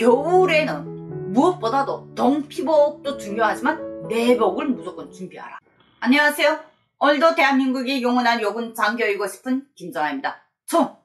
겨울에는 무엇보다도 동피복도 중요하지만 내복을 무조건 준비하라. 안녕하세요. 오늘도 대한민국의 영원한 욕은 장교이고 싶은 김정아입니다. 충성!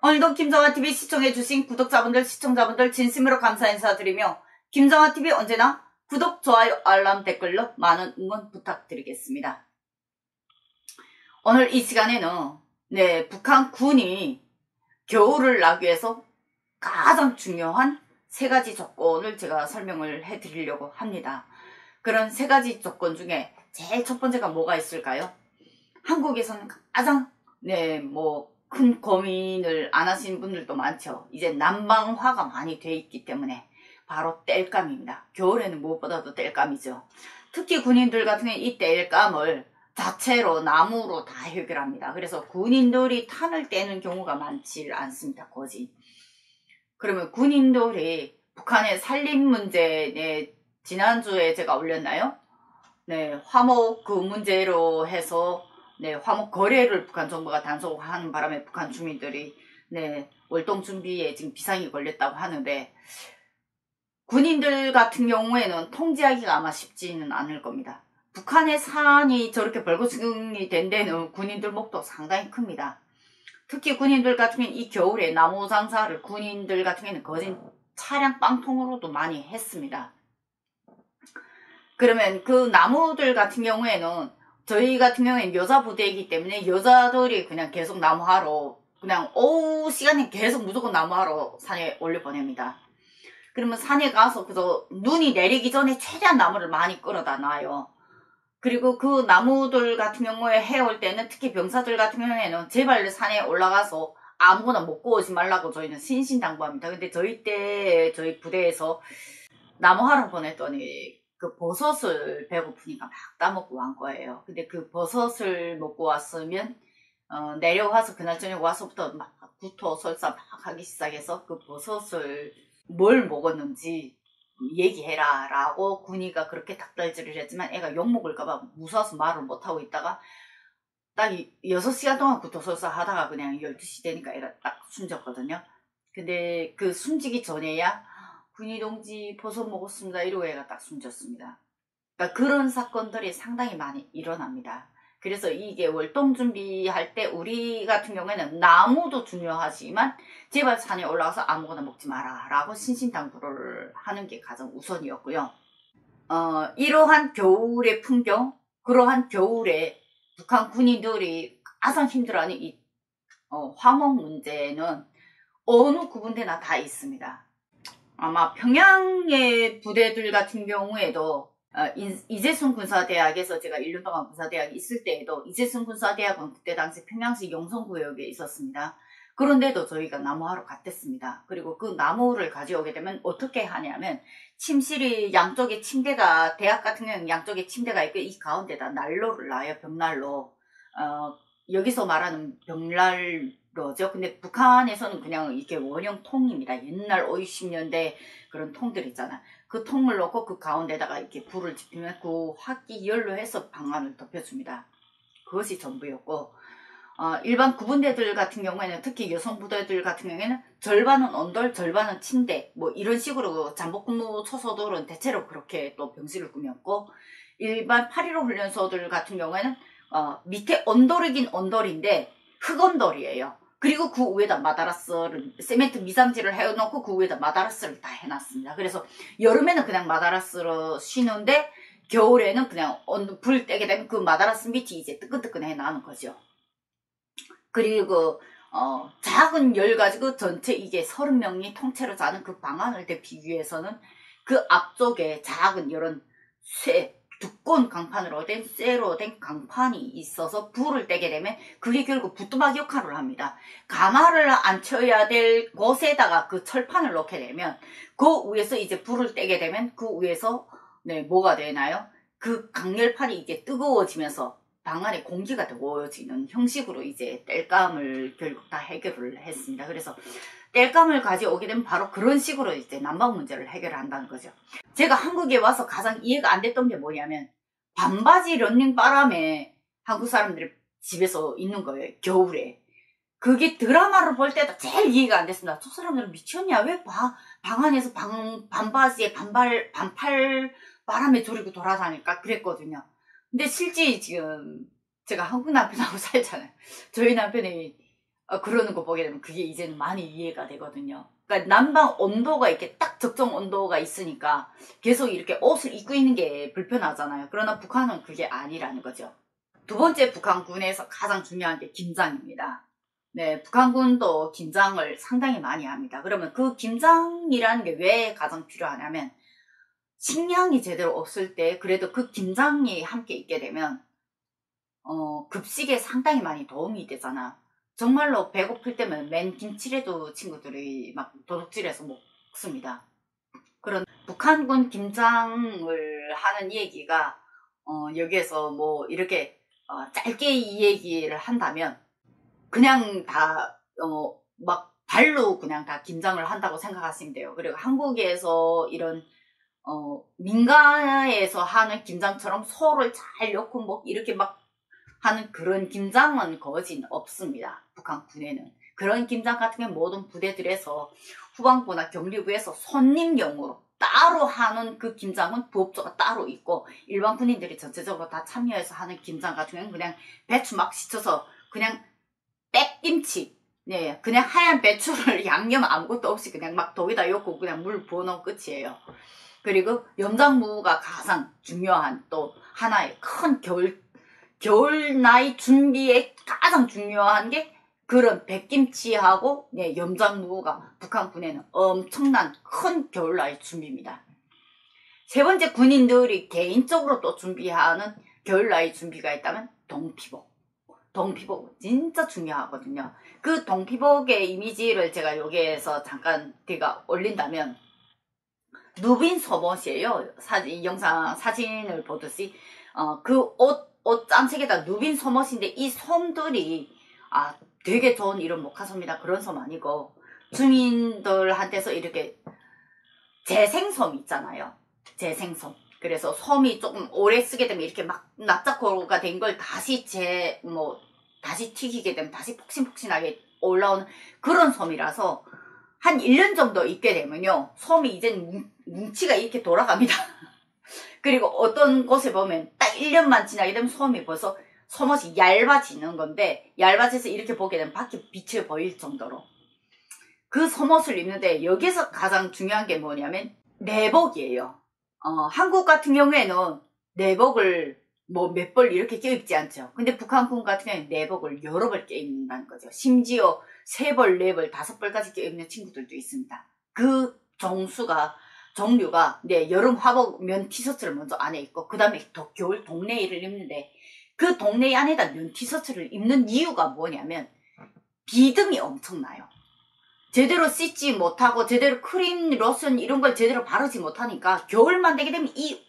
오늘도 김정아TV 시청해주신 구독자분들, 시청자분들 진심으로 감사 인사드리며 김정아TV 언제나 구독, 좋아요, 알람, 댓글로 많은 응원 부탁드리겠습니다. 오늘 이 시간에는 북한군이 겨울을 나기 위해서 가장 중요한 세 가지 조건을 제가 설명을 해드리려고 합니다. 그런 세 가지 조건 중에 제일 첫 번째가 뭐가 있을까요? 한국에서는 가장 큰 고민을 안 하시는 분들도 많죠. 이제 난방화가 많이 돼 있기 때문에 바로 땔감입니다. 겨울에는 무엇보다도 땔감이죠. 특히 군인들 같은 경우는 이 땔감을 자체로 나무로 다 해결합니다. 그래서 군인들이 탄을 떼는 경우가 많지 않습니다. 거의. 그러면 군인들이 북한의 산림 문제, 지난주에 제가 올렸나요? 화목 그 문제로 해서 화목 거래를 북한 정부가 단속하는 바람에 북한 주민들이 월동 준비에 지금 비상이 걸렸다고 하는데, 군인들 같은 경우에는 통제하기가 아마 쉽지는 않을 겁니다. 북한의 산이 저렇게 벌거숭이 된 데는 군인들 목도 상당히 큽니다. 특히 군인들 같은 경우는 이 겨울에 나무 장사를 군인들 같은 경우에는 거진 차량 빵통으로도 많이 했습니다. 그러면 그 나무들 같은 경우에는 저희 같은 경우에는 여자 부대이기 때문에 여자들이 그냥 계속 나무하러, 그냥 오후 시간에 계속 무조건 나무하러 산에 올려보냅니다. 그러면 산에 가서 그저 눈이 내리기 전에 최대한 나무를 많이 끌어다 놔요. 그리고 그 나무들 같은 경우에 해올 때는, 특히 병사들 같은 경우에는 제발 산에 올라가서 아무거나 먹고 오지 말라고 저희는 신신당부합니다. 근데 저희 부대에서 나무하러 보냈더니 그 버섯을 배고프니까 막 따먹고 온 거예요. 근데 그 버섯을 먹고 왔으면 내려와서 그날 저녁 와서부터 막 구토 설사 막 하기 시작해서 그 버섯을 뭘 먹었는지 얘기해라 라고 군의가 그렇게 닭달질을 했지만 애가 욕먹을까봐 무서워서 말을 못하고 있다가 딱 6시간 동안 구토설사 하다가 그냥 12시 되니까 애가 딱 숨졌거든요. 근데 그 숨지기 전에야 군의 동지 버섯 먹었습니다 이러고 애가 딱 숨졌습니다. 그러니까 그런 사건들이 상당히 많이 일어납니다. 그래서 이게 월동 준비할 때 우리 같은 경우에는 나무도 중요하지만 제발 산에 올라가서 아무거나 먹지 마라 라고 신신당부를 하는 게 가장 우선이었고요. 이러한 겨울의 풍경, 그러한 겨울에 북한 군인들이 가장 힘들어하는 이 화목 문제는 어느 구분대나 다 있습니다. 아마 평양의 부대들 같은 경우에도 이재순 군사대학에서 제가 1년 동안 군사대학에 있을 때에도 이재순 군사대학은 그때 당시 평양시 용성구역에 있었습니다. 그런데도 저희가 나무하러 갔댔습니다. 그리고 그 나무를 가져오게 되면 어떻게 하냐면, 침실이 양쪽에 침대가, 대학 같은 경우는 양쪽에 침대가 있고 이 가운데다 난로를 놔요. 벽난로. 여기서 말하는 벽난로죠. 근데 북한에서는 그냥 이게 원형 통입니다. 옛날 50, 60년대 그런 통들 있잖아. 그 통을 넣고 그 가운데다가 이렇게 불을 지피면 그 화기 열로 해서 방안을 덮여줍니다. 그것이 전부였고, 일반 구분대들 같은 경우에는, 특히 여성 부대들 같은 경우에는 절반은 언돌, 절반은 침대, 이런 식으로 잠복근무 초소들은 대체로 그렇게 또 병실을 꾸몄고, 일반 8.15 훈련소들 같은 경우에는 밑에 언돌이긴 언돌인데 흙언돌이에요. 그리고 그 위에다 마다라스를, 세멘트 미상지를 해놓고 그 위에다 마다라스를 다 해놨습니다. 그래서 여름에는 그냥 마다라스로 쉬는데 겨울에는 그냥 불 떼게 되면 그 마다라스 밑이 이제 뜨끈뜨끈해 나는 거죠. 그리고 작은 열 가지고 전체 이게 30명이 통째로 자는 그 방안을 대피하기 위해서는 그 앞쪽에 작은 이런 두꺼운 강판으로 된 쇠로 된 강판이 있어서 불을 떼게 되면 그게 결국 부뚜막 역할을 합니다. 가마를 안 쳐야 될 곳에다가 그 철판을 놓게 되면 그 위에서 이제 불을 떼게 되면 그 위에서 뭐가 되나요? 그 강열판이 이게 뜨거워지면서 방 안에 공기가 더워지는 형식으로 이제 땔감을 결국 다 해결을 했습니다. 그래서 땔감을 가져오게 되면 바로 그런 식으로 이제 난방 문제를 해결한다는 거죠. 제가 한국에 와서 가장 이해가 안 됐던 게 뭐냐면, 반바지 런닝바람에 한국 사람들이 집에서 있는 거예요. 겨울에. 그게 드라마를 볼 때도 제일 이해가 안 됐습니다. 저 사람들은 미쳤냐? 왜 방 안에서 반바지에 반팔 바람에 졸이고 돌아다닐까? 그랬거든요. 근데 실제 지금 제가 한국 남편하고 살잖아요. 저희 남편이 그러는 거 보게 되면 그게 이제는 많이 이해가 되거든요. 그러니까 난방 온도가 이렇게 딱 적정 온도가 있으니까 계속 이렇게 옷을 입고 있는 게 불편하잖아요. 그러나 북한은 그게 아니라는 거죠. 두 번째 북한군에서 가장 중요한 게 김장입니다. 네, 북한군도 김장을 상당히 많이 합니다. 그러면 그 김장이라는 게 왜 가장 필요하냐면 식량이 제대로 없을 때 그래도 그 김장이 함께 있게 되면 급식에 상당히 많이 도움이 되잖아. 정말로 배고플 때면 맨 김치래도 친구들이 막 도둑질해서 먹습니다. 그런 북한군 김장을 하는 얘기가 여기에서 뭐 이렇게 짧게 이 얘기를 한다면 그냥 다 막 발로 그냥 다 김장을 한다고 생각하시면 돼요. 그리고 한국에서 이런 민가에서 하는 김장처럼 소를 잘 넣고 뭐 이렇게 막 하는 그런 김장은 거진 없습니다. 북한군에는. 그런 김장 같은 경우는 모든 부대들에서 후방부나 경리부에서 손님용으로 따로 하는 그 김장은 부업소가 따로 있고 일반 군인들이 전체적으로 다 참여해서 하는 김장 같은 경우는 그냥 배추 막 씻어서 그냥 백김치, 네, 그냥 하얀 배추를 양념 아무것도 없이 그냥 막 독에다 넣고 그냥 물 부어놓은 끝이에요. 그리고 염장무가 가장 중요한 또 하나의 큰 겨울 나이 준비에 가장 중요한 게 그런 백김치하고 네, 염장무가 북한군에는 엄청난 큰 겨울 나이 준비입니다. 세 번째 군인들이 개인적으로 또 준비하는 겨울 나이 준비가 있다면 동피복. 동피복 진짜 중요하거든요. 그 동피복의 이미지를 제가 여기에서 잠깐 제가 올린다면 누빈 소못이에요. 사진을 보듯이 그 옷 짠색에다 누빈 소못인데 이 솜들이 되게 좋은 이런 목화솜이다 그런 솜 아니고 주민들한테서 이렇게 재생솜 있잖아요. 재생솜. 그래서 솜이 조금 오래 쓰게 되면 이렇게 막 납작고가 된 걸 다시 다시 튀기게 되면 다시 폭신폭신하게 올라오는 그런 솜이라서 한 1년 정도 입게 되면요. 솜이 이젠 뭉치가 이렇게 돌아갑니다. 그리고 어떤 곳에 보면 딱 1년만 지나게 되면 솜이 벌써 솜옷이 얇아지는 건데 얇아져서 이렇게 보게 되면 밖에 빛이 보일 정도로 그 솜옷을 입는데 여기서 가장 중요한 게 뭐냐면 내복이에요. 한국 같은 경우에는 내복을 뭐 몇 벌 이렇게 껴입지 않죠. 근데 북한군 같은 경우에는 내복을 여러 벌 껴입는다는 거죠. 심지어 3벌, 4벌, 5벌까지 껴입는 친구들도 있습니다. 그 종류가 네, 여름 화복 면 티셔츠를 먼저 안에 입고 그 다음에 겨울 동네이를 입는데 그 동네이 안에다 면 티셔츠를 입는 이유가 뭐냐면 비듬이 엄청나요. 제대로 씻지 못하고 제대로 크림, 로션 이런 걸 제대로 바르지 못하니까 겨울만 되게 되면 이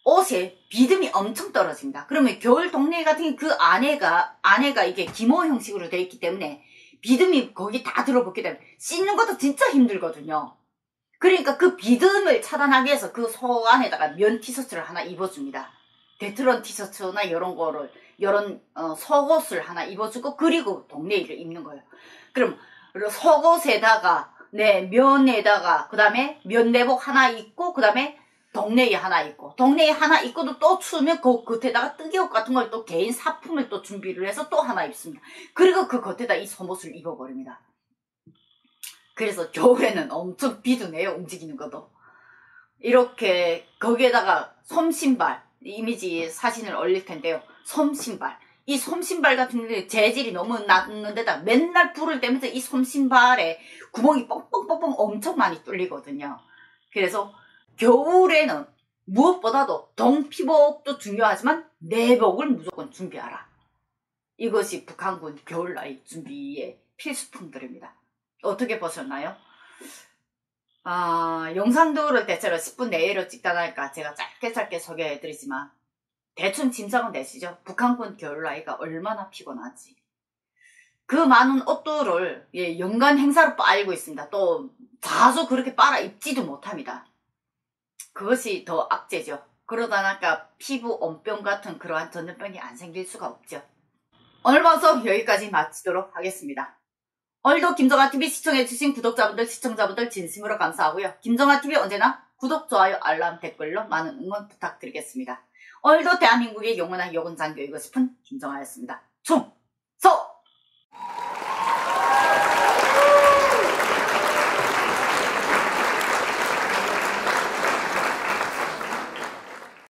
옷에 비듬이 엄청 떨어집니다. 그러면 겨울 동네 같은 그 안에가 이게 기모 형식으로 되어 있기 때문에 비듬이 거기 다 들어붙게 되면 씻는 것도 진짜 힘들거든요. 그러니까 그 비듬을 차단하기 위해서 그 속 안에다가 면 티셔츠를 하나 입어줍니다. 데트런 티셔츠나 이런 속옷을 하나 입어주고 그리고 동네이를 입는 거예요. 그럼 속옷에다가 면에다가 그 다음에 면내복 하나 입고 그 다음에 동네이 하나 입고 동네이 하나 입고도 또 추우면 그 겉에다가 뜨개옷 같은 걸 또 개인 사품을 또 준비를 해서 또 하나 입습니다. 그리고 그 겉에다 이 속옷을 입어버립니다. 그래서 겨울에는 엄청 비두네요. 움직이는 것도. 이렇게 거기에다가 솜신발 이미지 사진을 올릴 텐데요. 솜신발 이 솜신발 같은 경우에 재질이 너무 낮는데다 맨날 불을 떼면서 이 솜신발에 구멍이 뻥뻥뻥뻥 엄청 많이 뚫리거든요. 그래서 겨울에는 무엇보다도 동피복도 중요하지만 내복을 무조건 준비하라. 이것이 북한군 겨울나이 준비의 필수품들입니다. 어떻게 보셨나요? 영상들을 대체로 10분 내외로 찍다니까 제가 짧게 소개해드리지만 대충 짐작은 되시죠? 북한군 겨울나이가 얼마나 피곤한지. 그 많은 옷들을 연간 행사로 빨고 있습니다. 또 자주 그렇게 빨아 입지도 못합니다. 그것이 더 악재죠. 그러다 보니까 피부 온병 같은 그러한 전염병이 안 생길 수가 없죠. 오늘 방송 여기까지 마치도록 하겠습니다. 오늘도 김정아TV 시청해주신 구독자분들, 시청자분들 진심으로 감사하고요. 김정아TV 언제나 구독, 좋아요, 알람, 댓글로 많은 응원 부탁드리겠습니다. 오늘도 대한민국의 영원한 여군장 교육을 싶은 김정아였습니다. 충성!